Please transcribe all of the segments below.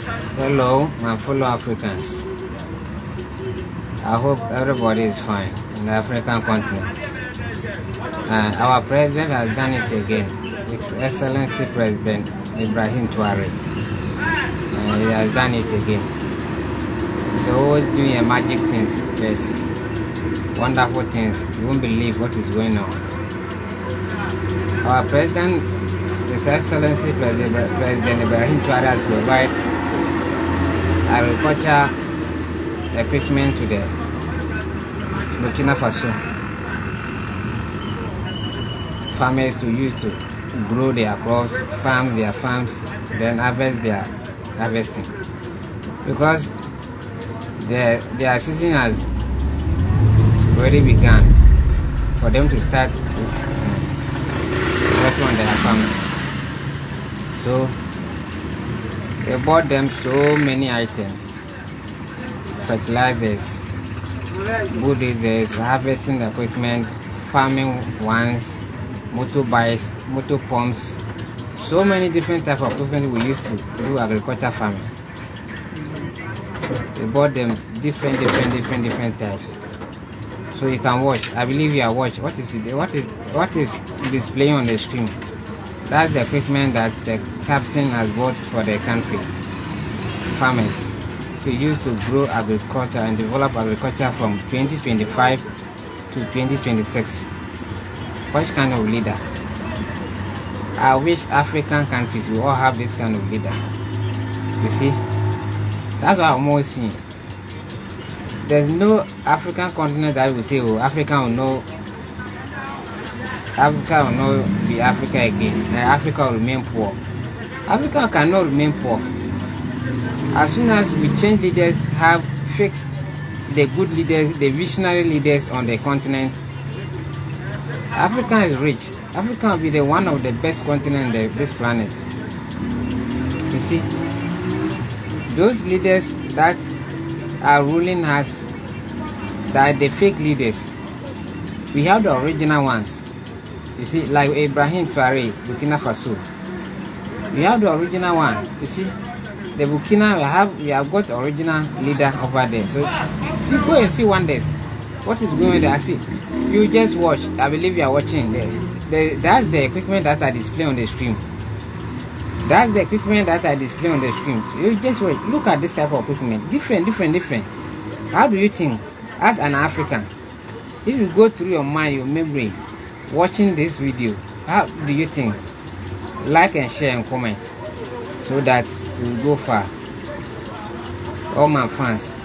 Hello, my fellow Africans. I hope everybody is fine in the African continent. Our president has done it again. His Excellency President Ibrahim Traore. He has done it again. He's always doing magic things, yes, wonderful things. You won't believe what is going on. Our president, His Excellency President Ibrahim Traore, has provided agriculture equipment to the Burkina Faso farmers to use to grow their crops, farm their farms, then harvest their harvesting. Because their season has already begun for them to start working on their farms. So they bought them so many items, fertilizers, bulldozers, harvesting equipment, farming ones, motorbikes, motor pumps, so many different types of equipment we used to do agriculture farming. They bought them different types. So you can watch. I believe you are watching. What is displaying on the screen? That's the equipment that the captain has bought for the country farmers to use to grow agriculture and develop agriculture from 2025 to 2026. What kind of leader? I wish African countries will all have this kind of leader. You see, that's what I'm always seeing. There's no African continent that will say, oh, Africa will not be Africa again, and Africa will remain poor. Africa cannot remain poor. As soon as we change leaders, have fixed the good leaders, the visionary leaders on the continent, Africa is rich. Africa will be the one of the best continents on this planet. You see, those leaders that are ruling us, that are the fake leaders. We have the original ones. You see, like Ibrahim Traore, Burkina Faso. We have the original one. You see, the Burkina, we have got the original leader over there. So see, go and see wonders. What is going on there? See, you just watch. I believe you are watching. That's the equipment that I display on the screen. That's the equipment that I display on the screen. So you just watch. Look at this type of equipment. Different. How do you think, as an African, if you go through your mind, your memory, watching this video, how do you think? Like and share and comment so that we'll go far. All my fans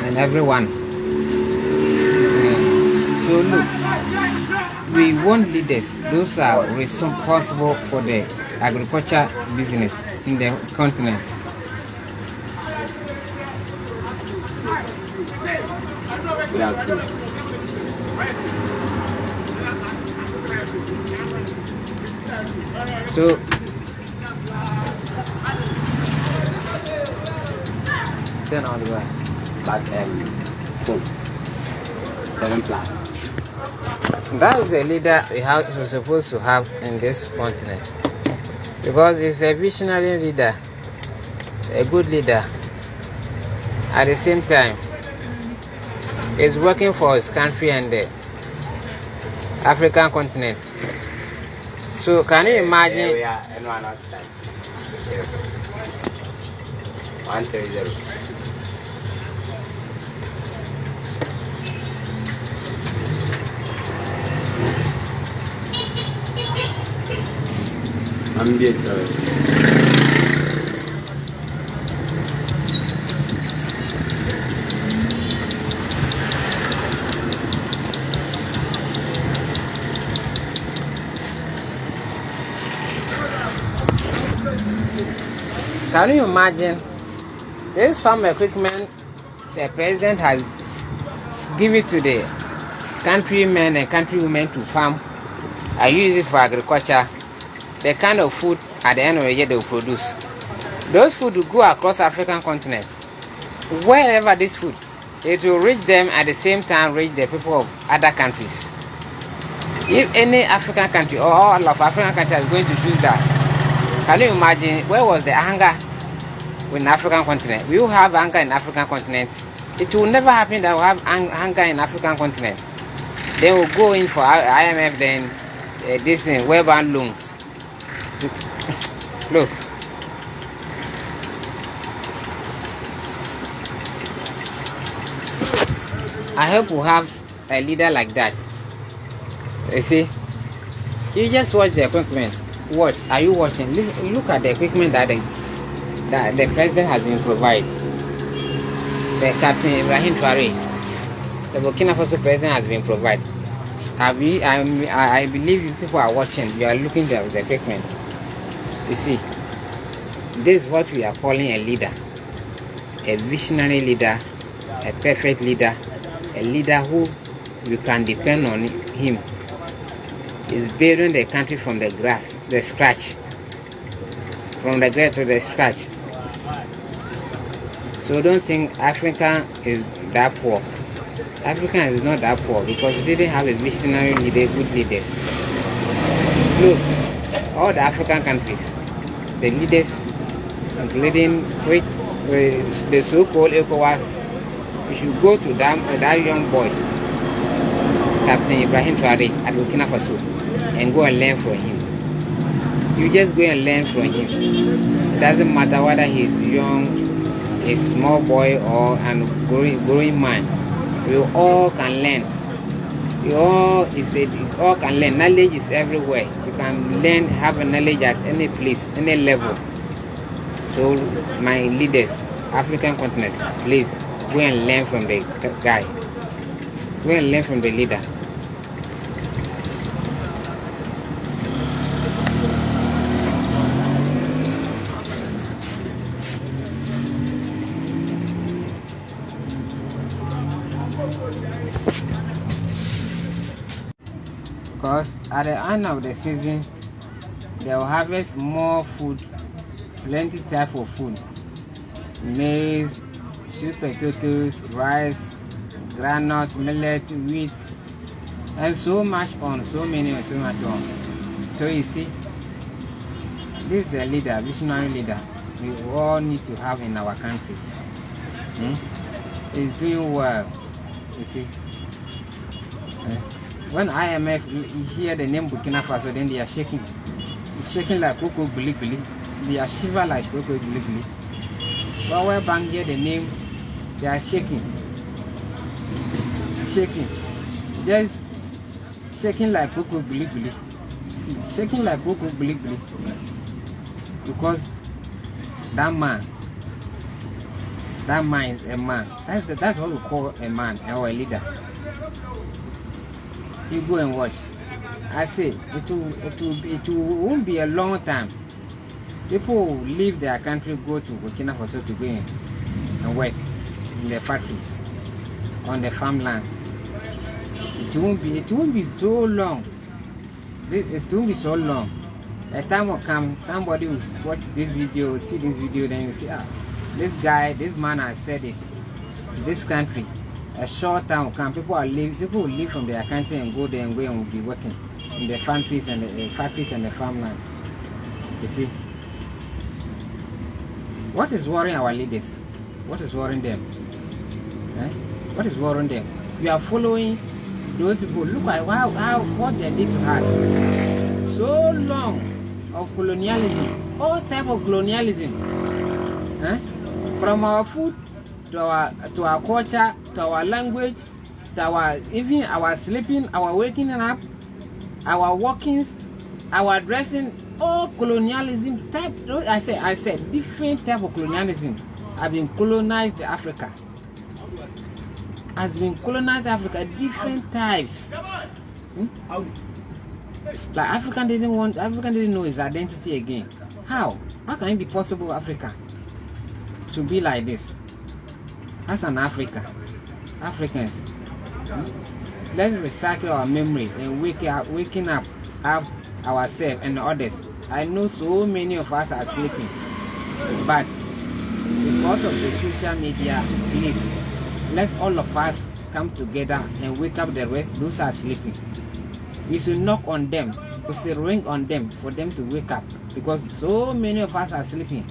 and everyone. So look, we want leaders. Those are responsible for the agriculture business in the continent. So turn on the back phone 7 plus. That's the leader we're supposed to have in this continent, because he's a visionary leader, a good leader. At the same time, he's working for his country and the African continent. So can you imagine? We are N1 out time. 130. I'm being sorry. Can you imagine this farm equipment the president has given to the countrymen and countrywomen to farm? I use it for agriculture. The kind of food at the end of the year they will produce. Those food will go across African continent. Wherever this food, it will reach them at the same time reach the people of other countries. If any African country or all of African countries are going to do that, can you imagine where was the anger with the African continent. We will have hunger in the African continent. It will never happen that we'll have hunger in the African continent. Then we'll go in for IMF, then this thing, World Bank loans. Look. I hope we'll have a leader like that. You see? You just watch the equipment. Watch. Are you watching? Listen, look at the equipment that the president has been provided. The Captain Ibrahim Traore, the Burkina Faso president, has been provided. I believe you people are watching. You are looking at the equipment. You see, this is what we are calling a leader, a visionary leader, a perfect leader, a leader who you can depend on him. Is building the country from the scratch, from the grass to the scratch. So don't think Africa is that poor. Africa is not that poor because we didn't have a visionary leader, good leaders. Look, all the African countries, the leaders, including the so-called ECOWAS, you should go to that young boy, Captain Ibrahim Traore at Burkina Faso, and go and learn from him. You just go and learn from him. It doesn't matter whether he's young, a small boy, or a growing man. We all can learn. We all can learn. Knowledge is everywhere. You can learn, have a knowledge at any place, any level. So my leaders, African continents, please go and learn from the guy. Go and learn from the leader. Because at the end of the season, they will harvest more food, plenty type of food, maize, sweet potatoes, rice, groundnut, millet, wheat, and so much on, so much on. So you see, this is a leader, visionary leader we all need to have in our countries. He's doing well, you see. When IMF hear the name Burkina Faso, then they are shaking. It's shaking like Coco Bili Bili. They are shiver like Coco Bili Bili. But when Bank hear the name, they are shaking. Shaking. Just shaking like Coco Bili Bili. See, shaking like Coco Bili Bili. Because that man is a man. That's what we call a man or a leader. You go and watch. I say it won't be a long time. People will leave their country, go to Burkina Faso to go in and work in the factories, on the farmlands. It won't be so long. It won't be so long. A time will come, somebody will watch this video, see this video, then you see, this man has said it. This country, a short time will come, people will leave from their country and go there and will be working in the factories and the farmlands. You see, what is worrying our leaders? What is worrying them? What is worrying them? We are following those people. Look at what they did to us. So long of colonialism, all type of colonialism. From our food to our culture, to our language, to even our sleeping, our waking up, our walkings, our dressing, all colonialism type. I said different type of colonialism have been colonized Africa. Has been colonized Africa, different types. Like African didn't know his identity again. How can it be possible Africa to be like this? As an Africans, let's recycle our memory and waking up ourselves and others. I know so many of us are sleeping, but because of the social media, please, let all of us come together and wake up the rest. Those are sleeping. We should knock on them. We should ring on them for them to wake up, because so many of us are sleeping.